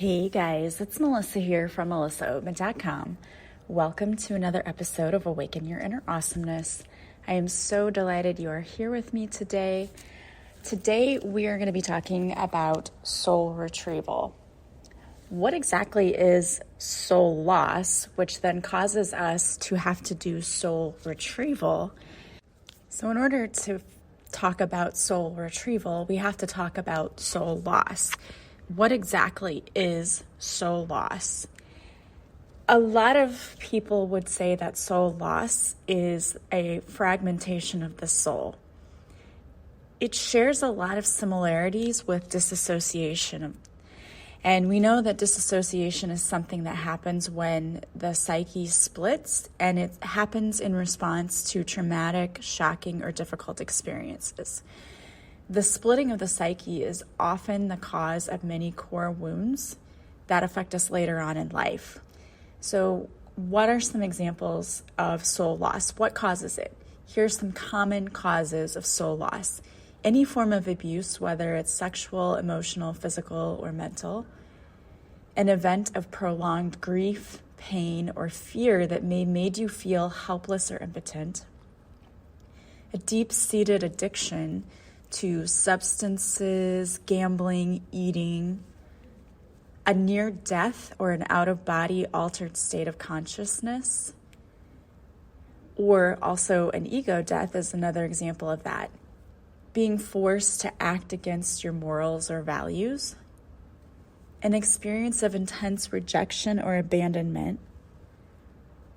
Hey guys, it's Melissa here from melissaoatman.com. Welcome to another episode of Awaken Your Inner Awesomeness. I am so delighted you are here with me today. Today we are going to be talking about soul retrieval. What exactly is soul loss, which then causes us to have to do soul retrieval? So in order to talk about soul retrieval, we have to talk about soul loss. What exactly is soul loss? A lot of people would say that soul loss is a fragmentation of the soul. It shares a lot of similarities with disassociation. And we know that disassociation is something that happens when the psyche splits, and it happens in response to traumatic, shocking, or difficult experiences. The splitting of the psyche is often the cause of many core wounds that affect us later on in life. So what are some examples of soul loss? What causes it? Here's some common causes of soul loss. Any form of abuse, whether it's sexual, emotional, physical, or mental. An event of prolonged grief, pain, or fear that made you feel helpless or impotent. A deep-seated addiction to substances, gambling, eating, a near death or an out-of-body altered state of consciousness, or also an ego death is another example of that. Being forced to act against your morals or values, an experience of intense rejection or abandonment,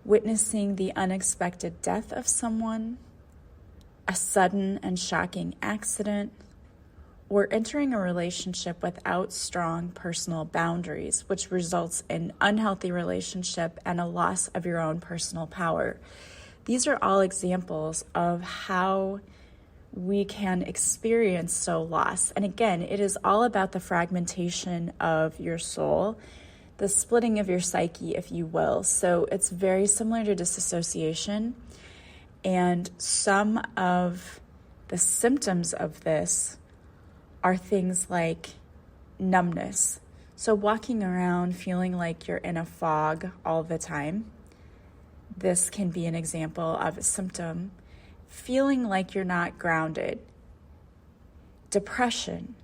witnessing the unexpected death of someone, a sudden and shocking accident, or entering a relationship without strong personal boundaries, which results in unhealthy relationship and a loss of your own personal power. These are all examples of how we can experience soul loss. And again, it is all about the fragmentation of your soul, the splitting of your psyche, if you will. So it's very similar to disassociation. And some of the symptoms of this are things like numbness. So walking around feeling like you're in a fog all the time. This can be an example of a symptom. Feeling like you're not grounded. Depression.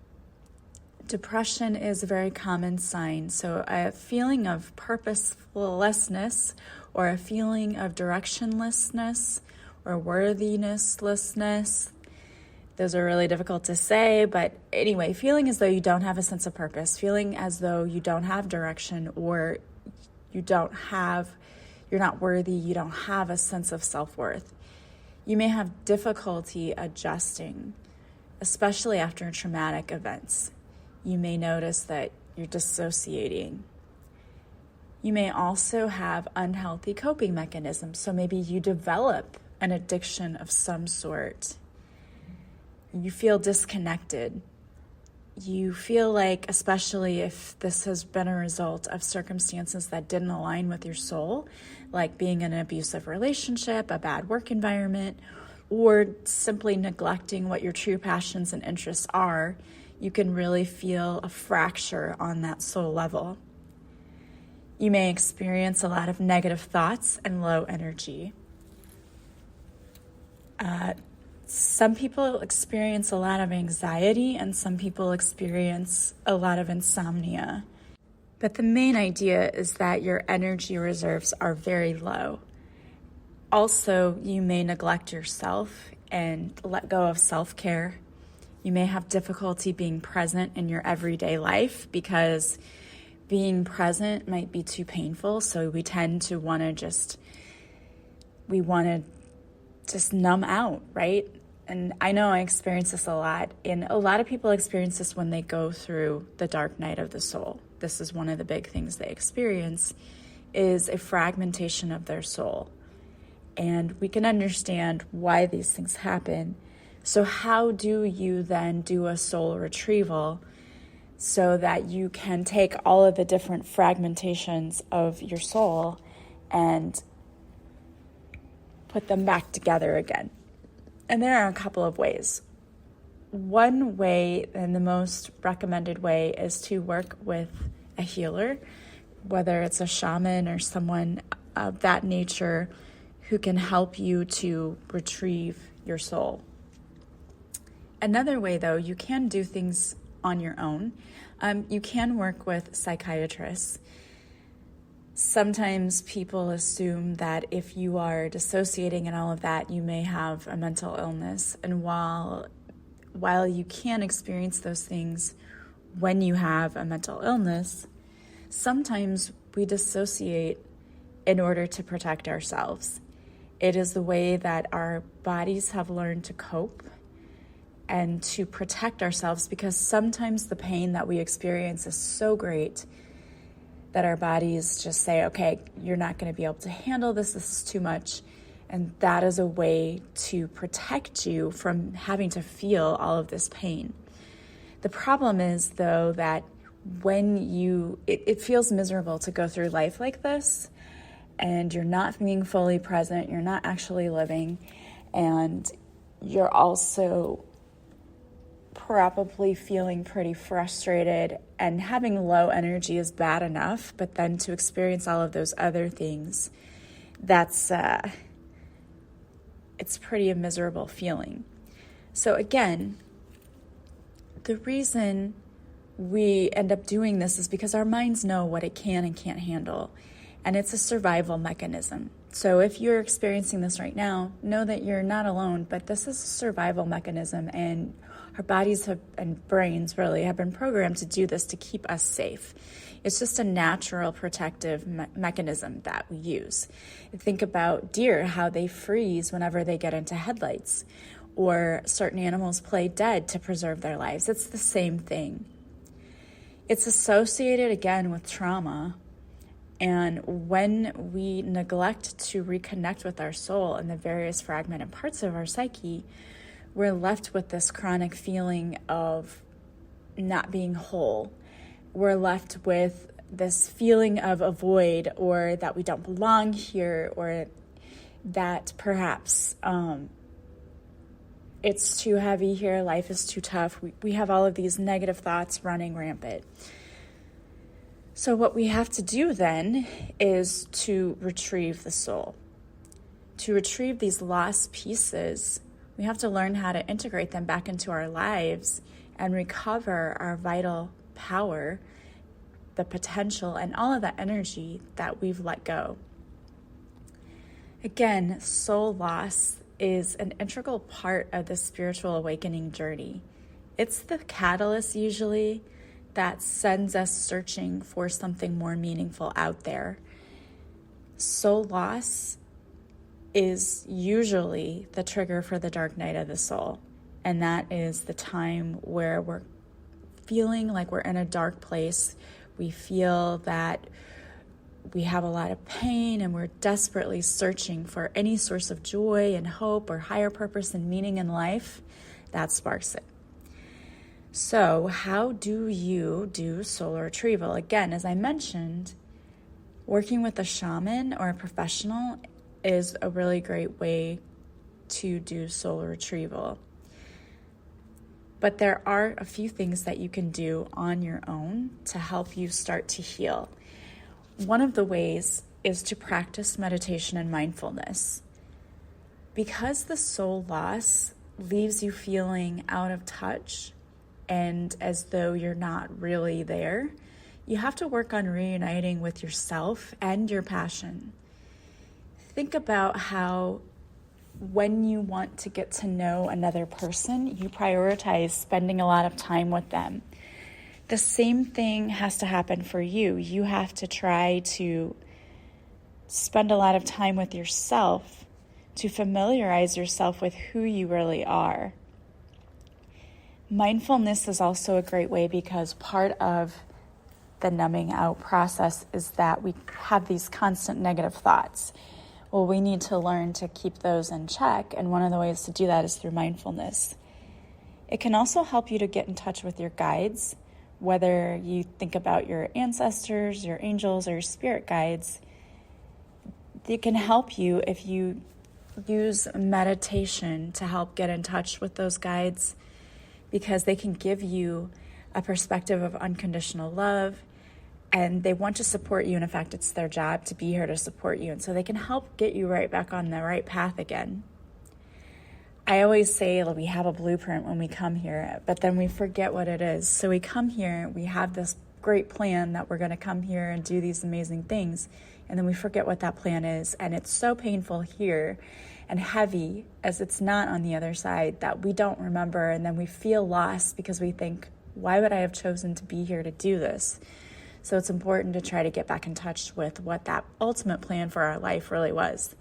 Depression is a very common sign. So a feeling of purposelessness or a feeling of directionlessness or worthiness-lessness. Those are really difficult to say, but anyway, feeling as though you don't have a sense of purpose, feeling as though you don't have direction or you're not worthy, you don't have a sense of self-worth. You may have difficulty adjusting, especially after traumatic events. You may notice that you're dissociating. You may also have unhealthy coping mechanisms. So maybe you develop an addiction of some sort. You feel disconnected. You feel like, especially if this has been a result of circumstances that didn't align with your soul, like being in an abusive relationship, a bad work environment, or simply neglecting what your true passions and interests are, you can really feel a fracture on that soul level. You may experience a lot of negative thoughts and low energy. Some people experience a lot of anxiety and some people experience a lot of insomnia. But the main idea is that your energy reserves are very low. Also, you may neglect yourself and let go of self-care. You may have difficulty being present in your everyday life because being present might be too painful. So we tend to want to just numb out, right? And I know I experience this a lot. And a lot of people experience this when they go through the dark night of the soul. This is one of the big things they experience, is a fragmentation of their soul. And we can understand why these things happen. So how do you then do a soul retrieval so that you can take all of the different fragmentations of your soul and put them back together again? And there are a couple of ways. One way, and the most recommended way, is to work with a healer, whether it's a shaman or someone of that nature who can help you to retrieve your soul. Another way, though, you can do things on your own. You can work with psychiatrists. Sometimes people assume that if you are dissociating and all of that, you may have a mental illness. And while you can experience those things when you have a mental illness, sometimes we dissociate in order to protect ourselves. It is the way that our bodies have learned to cope and to protect ourselves, because sometimes the pain that we experience is so great that our bodies just say, okay, you're not going to be able to handle this is too much. And that is a way to protect you from having to feel all of this pain. The problem is, though, that when it feels miserable to go through life like this, and you're not being fully present, you're not actually living, and you're also probably feeling pretty frustrated, and having low energy is bad enough, but then to experience all of those other things, it's pretty a miserable feeling. So again, the reason we end up doing this is because our minds know what it can and can't handle, and it's a survival mechanism. So if you're experiencing this right now, know that you're not alone, but this is a survival mechanism, and our bodies and brains really have been programmed to do this to keep us safe. It's just a natural protective mechanism that we use. Think about deer, how they freeze whenever they get into headlights, or certain animals play dead to preserve their lives. It's the same thing. It's associated again with trauma. And when we neglect to reconnect with our soul and the various fragmented parts of our psyche, we're left with this chronic feeling of not being whole. We're left with this feeling of a void, or that we don't belong here, or that perhaps it's too heavy here, life is too tough. We have all of these negative thoughts running rampant. So what we have to do then is to retrieve the soul. To retrieve these lost pieces, we have to learn how to integrate them back into our lives and recover our vital power, the potential, and all of that energy that we've let go. Again, soul loss is an integral part of the spiritual awakening journey. It's the catalyst usually that sends us searching for something more meaningful out there. Soul loss is usually the trigger for the dark night of the soul. And that is the time where we're feeling like we're in a dark place. We feel that we have a lot of pain, and we're desperately searching for any source of joy and hope or higher purpose and meaning in life. That sparks it. So how do you do soul retrieval? Again, as I mentioned, working with a shaman or a professional is a really great way to do soul retrieval. But there are a few things that you can do on your own to help you start to heal. One of the ways is to practice meditation and mindfulness. Because the soul loss leaves you feeling out of touch and as though you're not really there, you have to work on reuniting with yourself and your passion. Think about how when you want to get to know another person, you prioritize spending a lot of time with them. The same thing has to happen for you. You have to try to spend a lot of time with yourself to familiarize yourself with who you really are. Mindfulness is also a great way, because part of the numbing out process is that we have these constant negative thoughts. Well, we need to learn to keep those in check, and one of the ways to do that is through mindfulness. It can also help you to get in touch with your guides, whether you think about your ancestors, your angels, or your spirit guides. It can help you if you use meditation to help get in touch with those guides, because they can give you a perspective of unconditional love and they want to support you. And in fact, it's their job to be here to support you. And so they can help get you right back on the right path again. I always say we have a blueprint when we come here, but then we forget what it is. So we come here, we have this great plan that we're going to come here and do these amazing things, and then we forget what that plan is. And it's so painful here and heavy as it's not on the other side that we don't remember, and then we feel lost because we think, why would I have chosen to be here to do this? So it's important to try to get back in touch with what that ultimate plan for our life really was.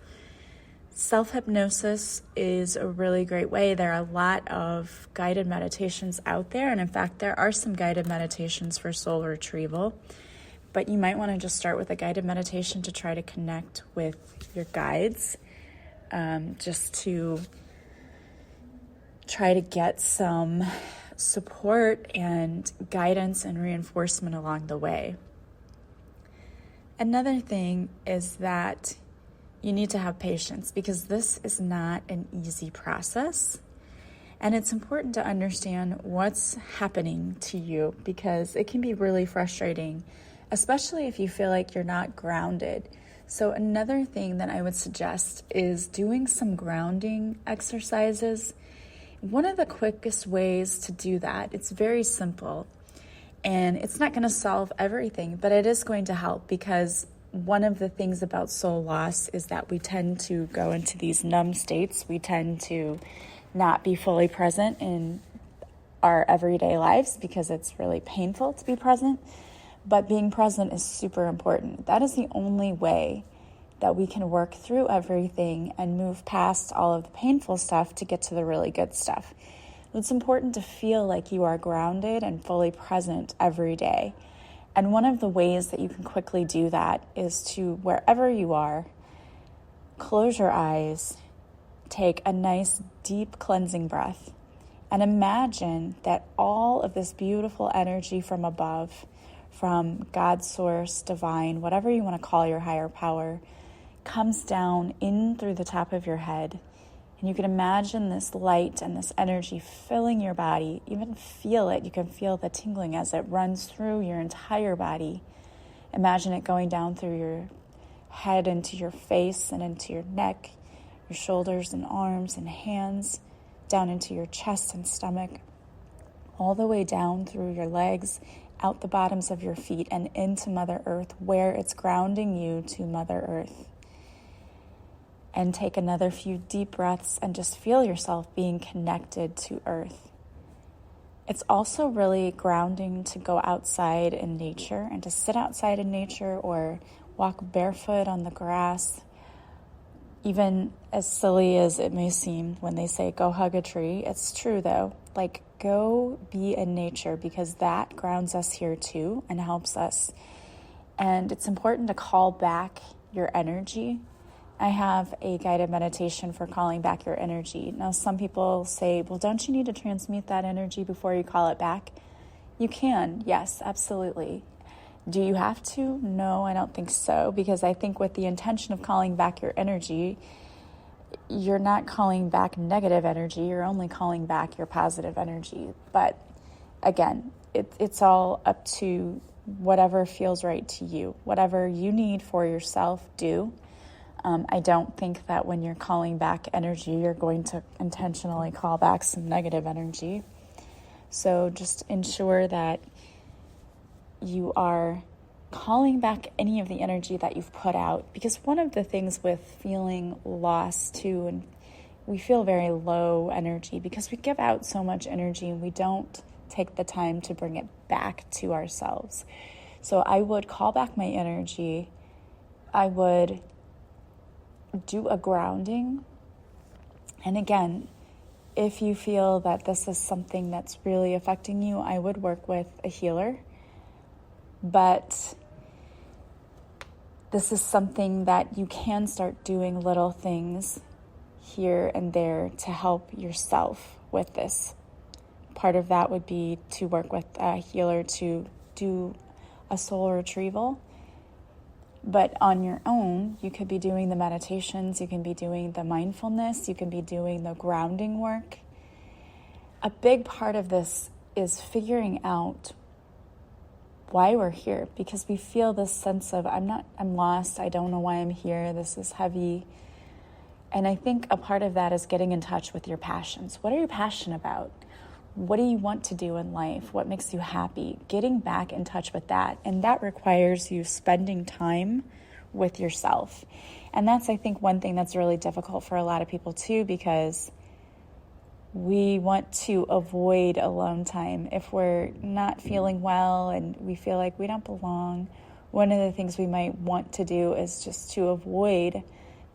Self-hypnosis is a really great way. There are a lot of guided meditations out there, and in fact, there are some guided meditations for soul retrieval, but you might want to just start with a guided meditation to try to connect with your guides, just to try to get some support and guidance and reinforcement along the way. Another thing is that you need to have patience, because this is not an easy process. And it's important to understand what's happening to you, because it can be really frustrating, especially if you feel like you're not grounded. So another thing that I would suggest is doing some grounding exercises. One of the quickest ways to do that, it's very simple, and it's not going to solve everything, but it is going to help, because one of the things about soul loss is that we tend to go into these numb states. We tend to not be fully present in our everyday lives because it's really painful to be present. But being present is super important. That is the only way that we can work through everything and move past all of the painful stuff to get to the really good stuff. It's important to feel like you are grounded and fully present every day. And one of the ways that you can quickly do that is to, wherever you are, close your eyes, take a nice deep cleansing breath, and imagine that all of this beautiful energy from above, from God, source, divine, whatever you want to call your higher power, comes down in through the top of your head. And you can imagine this light and this energy filling your body. Even feel it. You can feel the tingling as it runs through your entire body. Imagine it going down through your head into your face and into your neck, your shoulders and arms and hands, down into your chest and stomach, all the way down through your legs, out the bottoms of your feet and into Mother Earth, where it's grounding you to Mother Earth. And take another few deep breaths and just feel yourself being connected to Earth. It's also really grounding to go outside in nature and to sit outside in nature or walk barefoot on the grass. Even as silly as it may seem when they say go hug a tree, it's true though. Like, go be in nature, because that grounds us here too and helps us. And it's important to call back your energy. I have a guided meditation for calling back your energy. Now, some people say, well, don't you need to transmute that energy before you call it back? You can, yes, absolutely. Do you have to? No, I don't think so, because I think with the intention of calling back your energy, you're not calling back negative energy, you're only calling back your positive energy. But again, it's all up to whatever feels right to you. Whatever you need for yourself, do. I don't think that when you're calling back energy, you're going to intentionally call back some negative energy. So just ensure that you are calling back any of the energy that you've put out. Because one of the things with feeling lost too, and we feel very low energy because we give out so much energy and we don't take the time to bring it back to ourselves. So I would call back my energy. I would do a grounding. And again, if you feel that this is something that's really affecting you, I would work with a healer. But this is something that you can start doing little things here and there to help yourself with this. Part of that would be to work with a healer to do a soul retrieval. But on your own, you could be doing the meditations, you can be doing the mindfulness, you can be doing the grounding work. A big part of this is figuring out why we're here, because we feel this sense of, I'm lost, I don't know why I'm here, this is heavy. And I think a part of that is getting in touch with your passions. What are you passionate about? What do you want to do in life? What makes you happy? Getting back in touch with that. And that requires you spending time with yourself. And that's, I think, one thing that's really difficult for a lot of people too, because we want to avoid alone time. If we're not feeling well and we feel like we don't belong, one of the things we might want to do is just to avoid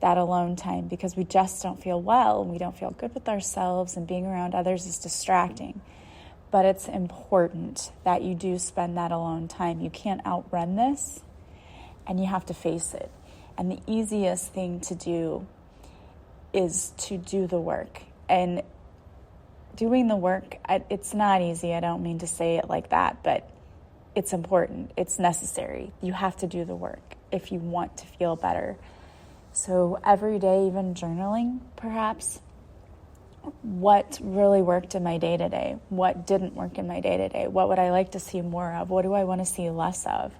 that alone time, because we just don't feel well and we don't feel good with ourselves, and being around others is distracting. But it's important that you do spend that alone time. You can't outrun this, and you have to face it. And the easiest thing to do is to do the work. And doing the work, it's not easy. I don't mean to say it like that, but it's important. It's necessary. You have to do the work if you want to feel better. So every day, even journaling, perhaps, what really worked in my day-to-day? What didn't work in my day-to-day? What would I like to see more of? What do I want to see less of?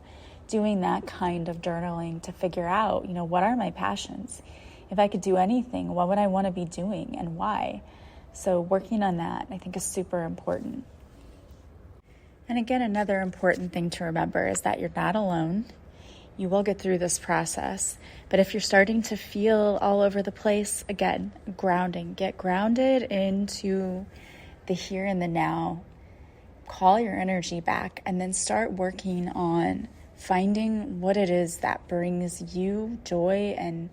Doing that kind of journaling to figure out, what are my passions? If I could do anything, what would I want to be doing and why? So working on that, I think, is super important. And again, another important thing to remember is that you're not alone. You will get through this process. But if you're starting to feel all over the place, again, grounding. Get grounded into the here and the now. Call your energy back, and then start working on finding what it is that brings you joy and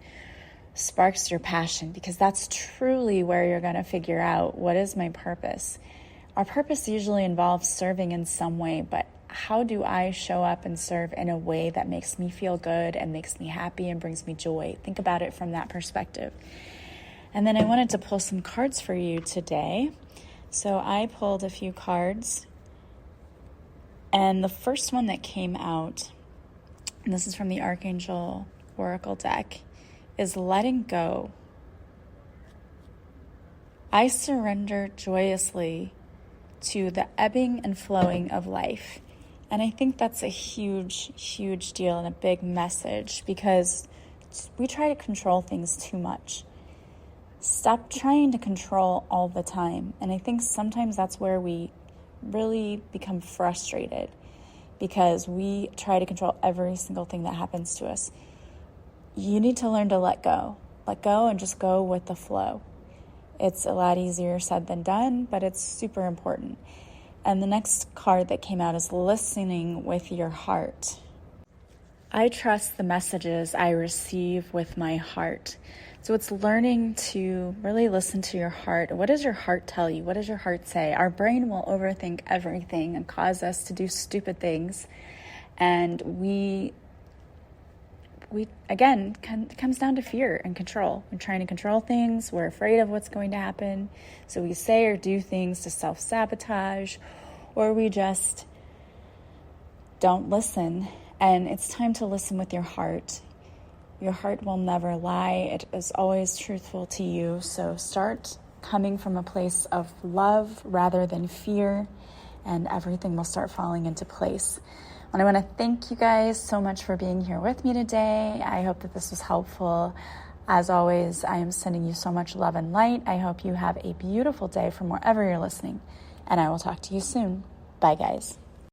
sparks your passion, because that's truly where you're going to figure out, what is my purpose? Our purpose usually involves serving in some way, but how do I show up and serve in a way that makes me feel good and makes me happy and brings me joy? Think about it from that perspective. And then I wanted to pull some cards for you today. So I pulled a few cards, and the first one that came out, and this is from the Archangel Oracle deck, is letting go. I surrender joyously to the ebbing and flowing of life. And I think that's a huge, huge deal and a big message, because we try to control things too much. Stop trying to control all the time. And I think sometimes that's where we really become frustrated, because we try to control every single thing that happens to us. You need to learn to let go. Let go and just go with the flow. It's a lot easier said than done, but it's super important. And the next card that came out is listening with your heart. I trust the messages I receive with my heart. So it's learning to really listen to your heart. What does your heart tell you? What does your heart say? Our brain will overthink everything and cause us to do stupid things. And we again, it comes down to fear and control. We're trying to control things. We're afraid of what's going to happen. So we say or do things to self-sabotage, or we just don't listen. And it's time to listen with your heart. Your heart will never lie. It is always truthful to you. So start coming from a place of love rather than fear, and everything will start falling into place. And I want to thank you guys so much for being here with me today. I hope that this was helpful. As always, I am sending you so much love and light. I hope you have a beautiful day from wherever you're listening, and I will talk to you soon. Bye, guys.